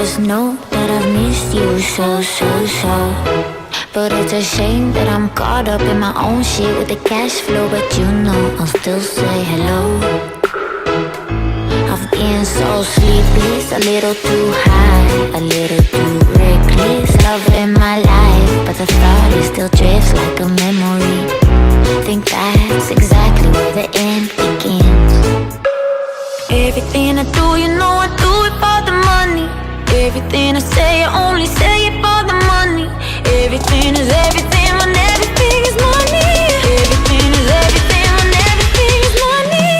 just know that I've missed you so. But it's a shame that I'm caught up in my own shit with the cash flow. But you know I'll still say hello. I've been so sleepless, a little too high, a little too reckless. Love in my life, but the thought it still drifts like a memory. Think that's exactly where the end begins. Everything I do, you know I do it for the money. Everything I say, I only say it for the money. Everything is everything when everything is money. Everything is everything when everything is money.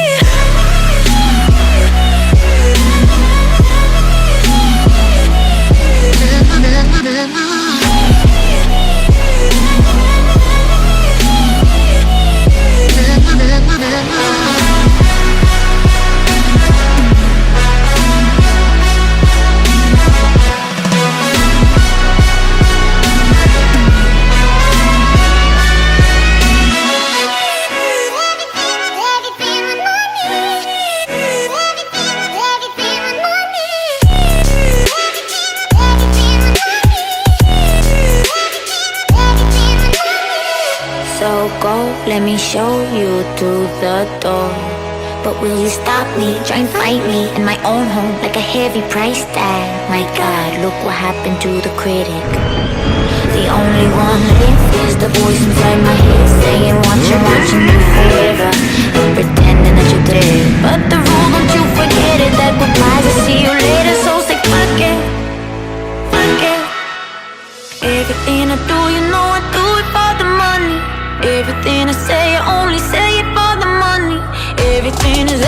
So go, let me show you through the door. But will you stop me, try and fight me in my own home like a heavy price tag? My God, look what happened to the critic. The only one left is the voice inside my head saying watching you forever and pretending that you're dead. But the rule, don't you forget it, that goodbyes will see you later. So say fuck it, fuck it. Everything I do, you know I do it for the money. Everything I say, I only say it for the money. Everything is